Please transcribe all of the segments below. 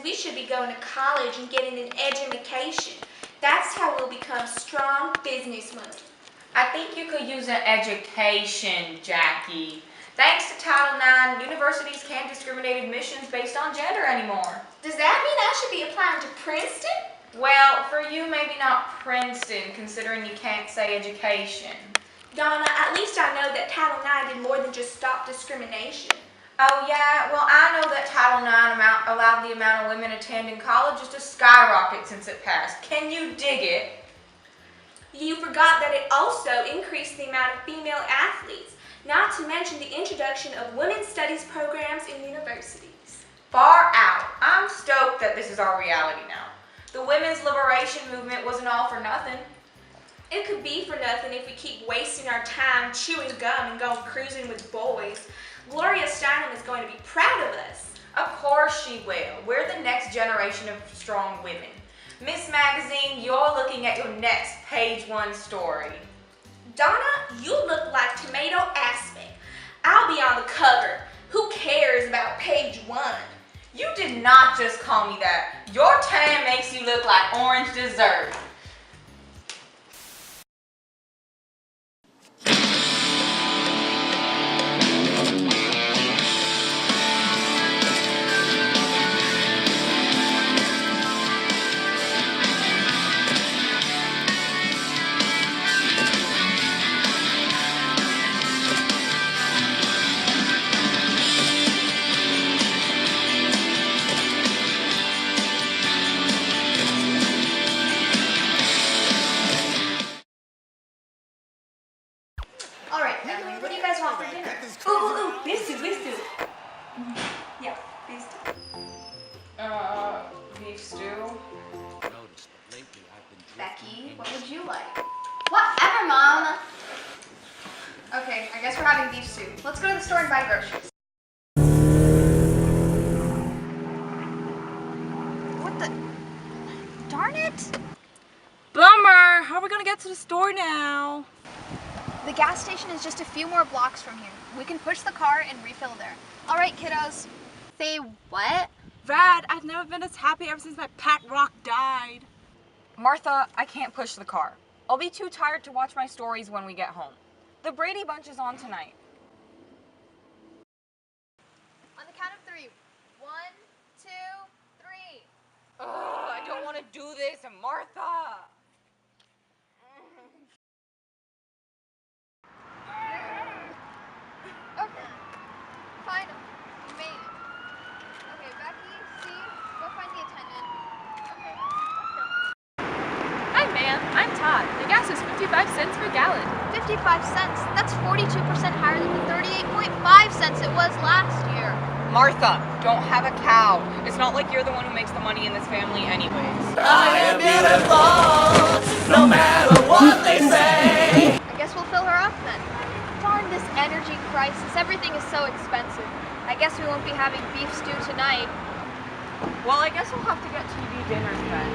we should be going to college and getting an education. That's how we'll become strong businesswomen. I think you could use an education, Jackie. Thanks to Title IX, universities can't discriminate admissions based on gender anymore. Does that mean I should be applying to Princeton? Well, for you, maybe not Princeton, considering you can't say education. Donna, at least I know that Title IX did more than just stop discrimination. Oh yeah, well I know that Title IX allowed the amount of women attending colleges to skyrocket since it passed. Can you dig it? You forgot that it also increased the amount of female athletes, not to mention the introduction of women's studies programs in universities. Far out. I'm stoked that this is our reality now. The women's liberation movement wasn't all for nothing. It could be for nothing if we keep wasting our time chewing gum and going cruising with boys. Gloria Steinem is going to be proud of us. Of course she will. We're the next generation of strong women. Miss Magazine, you're looking at your next page 1 story. Donna, you look like tomato aspic. I'll be on the cover. Who cares about page 1? You did not just call me that. Your tan makes you look like orange dessert. Alright, family, what do you guys want for dinner? Ooh, beef stew. Yeah, beef stew. Beef stew. Becky, what would you like? Whatever, Mom. Okay, I guess we're having beef stew. Let's go to the store and buy groceries. What the? Darn it! Bummer! How are we gonna get to the store now? The gas station is just a few more blocks from here. We can push the car and refill there. All right, kiddos. Say what? Rad, I've never been this happy ever since my pet rock died. Martha, I can't push the car. I'll be too tired to watch my stories when we get home. The Brady Bunch is on tonight. On the count of 3. 1, 2, 3. Ugh, I don't want to do this, Martha. Okay. Fine. You made it. Okay, Becky, Steve, go find the attendant. Okay, let's go. Hi, ma'am. I'm Todd. The gas is 55 cents per gallon. 55 cents? That's 42% higher than the 38.5 cents it was last year. Martha, don't have a cow. It's not like you're the one who makes the money in this family anyways. I am beautiful, no matter what they say. I guess we'll fill her up then. Darn this energy crisis. Everything is so expensive. I guess we won't be having beef stew tonight. Well, I guess we'll have to get TV dinners then.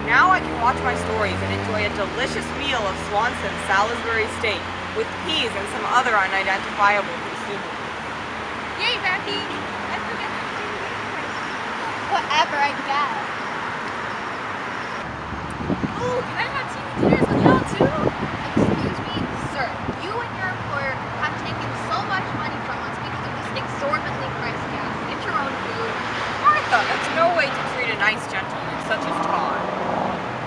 Now I can watch my stories and enjoy a delicious meal of Swanson Salisbury steak with peas and some other unidentifiable consumable. Yay, Becky! I forget the TV. Whatever, I guess. Ooh, can I have TV dinners with y'all too? Excuse me, sir. You and your employer have taken so much money from us because of this exorbitantly priced gas. Get your own food. Martha, that's no way to treat a nice gentleman such as Todd.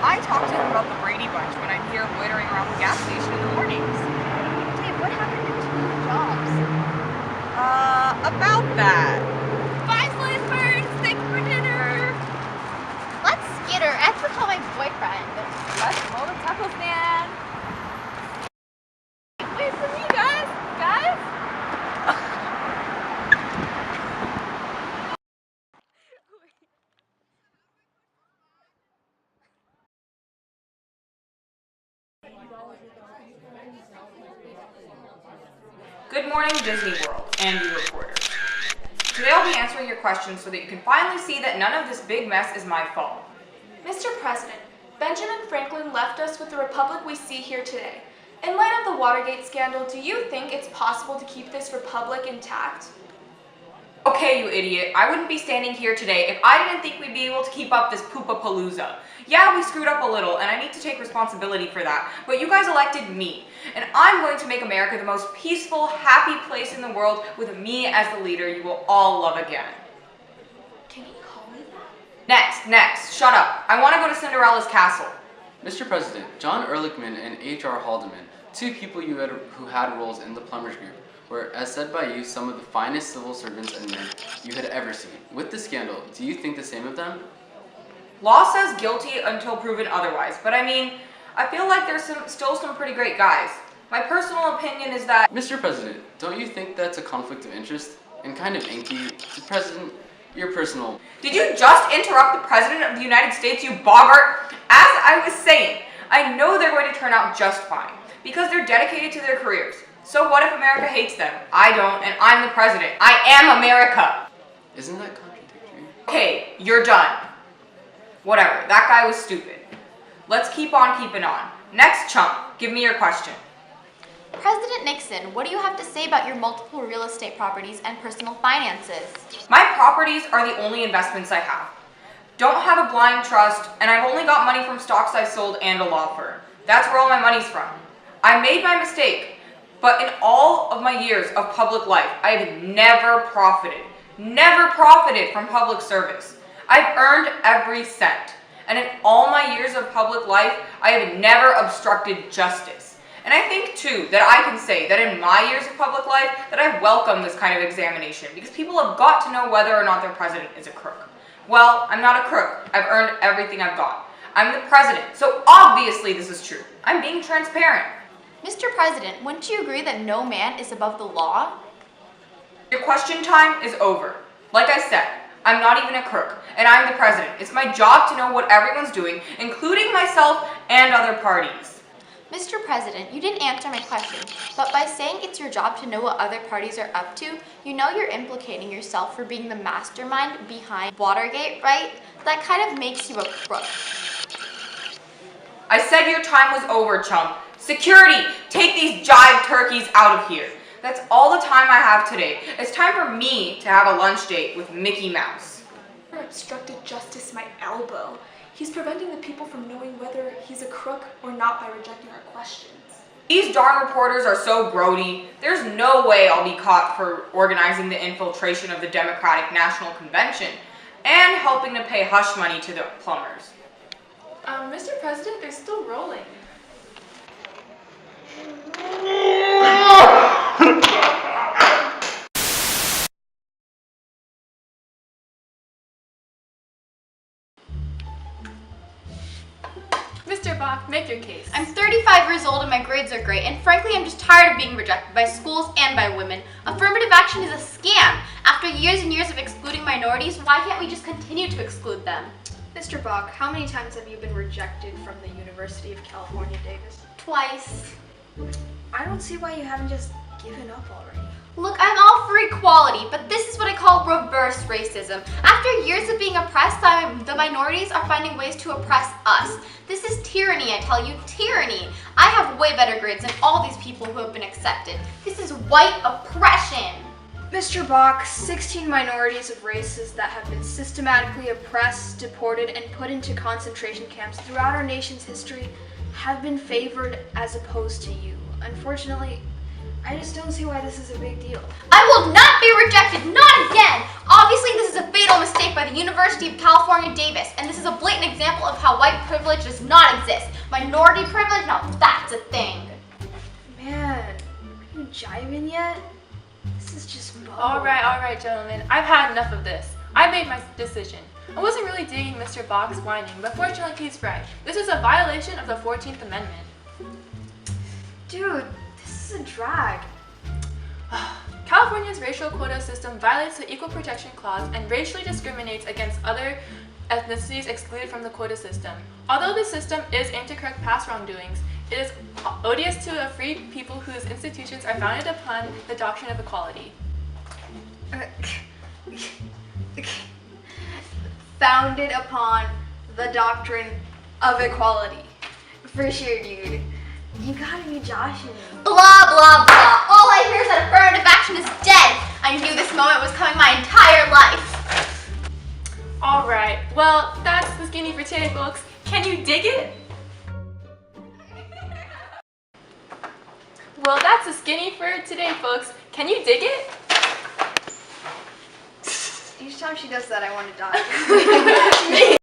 I talk to him about the Brady Bunch when I'm here loitering around the gas station in the mornings. Dave, what happened to 2 jobs? About that. Bye, Slippers! Thank you for dinner! Let's skitter. I have to call my boyfriend. Let's roll the taco stand. Wait for me, guys! Guys? Good morning, Disney World, and you reporters. Today I'll be answering your questions so that you can finally see that none of this big mess is my fault. Mr. President, Benjamin Franklin left us with the republic we see here today. In light of the Watergate scandal, do you think it's possible to keep this republic intact? Okay, you idiot. I wouldn't be standing here today if I didn't think we'd be able to keep up this poopapalooza. Yeah, we screwed up a little, and I need to take responsibility for that, but you guys elected me, and I'm going to make America the most peaceful, happy place in the world with me as the leader you will all love again. Can you call me that? Next, shut up. I want to go to Cinderella's castle. Mr. President, John Ehrlichman and H.R. Haldeman, two people who had roles in the Plumbers Group, were, as said by you, some of the finest civil servants and men you had ever seen. With the scandal, do you think the same of them? Law says guilty until proven otherwise, but I mean, I feel like there's still some pretty great guys. My personal opinion is that... Mr. President, don't you think that's a conflict of interest? And kind of inky? The President, your personal... Did you just interrupt the President of the United States, you boggart? As I was saying, I know they're going to turn out just fine, because they're dedicated to their careers. So what if America hates them? I don't, and I'm the President. I am America! Isn't that contradictory? Okay, you're done. Whatever, that guy was stupid. Let's keep on keeping on. Next chump, give me your question. President Nixon, what do you have to say about your multiple real estate properties and personal finances? My properties are the only investments I have. Don't have a blind trust, and I've only got money from stocks I've sold and a law firm. That's where all my money's from. I made my mistake, but in all of my years of public life, I have never profited from public service. I've earned every cent, and in all my years of public life, I have never obstructed justice. And I think, too, that I can say that in my years of public life, that I welcome this kind of examination, because people have got to know whether or not their president is a crook. Well, I'm not a crook. I've earned everything I've got. I'm the president, so obviously this is true. I'm being transparent. Mr. President, wouldn't you agree that no man is above the law? Your question time is over. Like I said, I'm not even a crook, and I'm the president. It's my job to know what everyone's doing, including myself and other parties. Mr. President, you didn't answer my question, but by saying it's your job to know what other parties are up to, you know you're implicating yourself for being the mastermind behind Watergate, right? That kind of makes you a crook. I said your time was over, chump. Security, take these jive turkeys out of here. That's all the time I have today. It's time for me to have a lunch date with Mickey Mouse. For obstructed justice, my elbow. He's preventing the people from knowing whether he's a crook or not by rejecting our questions. These darn reporters are so grody. There's no way I'll be caught for organizing the infiltration of the Democratic National Convention and helping to pay hush money to the plumbers. Mr. President, they're still rolling. Mr. Bach, make your case. I'm 35 years old and my grades are great, and frankly I'm just tired of being rejected by schools and by women. Affirmative action is a scam. After years and years of excluding minorities, why can't we just continue to exclude them? Mr. Bach, how many times have you been rejected from the University of California, Davis? Twice. I don't see why you haven't just given up already. Look, I'm all for equality, but this is what I call reverse racism. After years of being oppressed, the minorities are finding ways to oppress us. This is tyranny, I tell you, tyranny. I have way better grades than all these people who have been accepted. This is white oppression. Mr. Bach, 16 minorities of races that have been systematically oppressed, deported, and put into concentration camps throughout our nation's history have been favored as opposed to you. Unfortunately, I just don't see why this is a big deal. I will not be rejected, not again! Obviously, this is a fatal mistake by the University of California, Davis, and this is a blatant example of how white privilege does not exist. Minority privilege, now that's a thing. Man, are you jiving yet? This is just bull. All right, gentlemen. I've had enough of this. I made my decision. I wasn't really digging Mr. Bach's whining, but fortunately he's right. This is a violation of the 14th Amendment. Dude, this is a drag. California's racial quota system violates the Equal Protection Clause and racially discriminates against other ethnicities excluded from the quota system. Although the system is aimed to correct past wrongdoings, it is odious to a free people whose institutions are founded upon the doctrine of equality. Founded upon the doctrine of equality. For sure, dude. You gotta be joshing me. Blah, blah, blah. All I hear is that affirmative action is dead. I knew this moment was coming my my entire life. Alright, well, that's the skinny for today, folks. Can you dig it? Well, that's the skinny for today, folks. Can you dig it? Each time she does that, I want to die.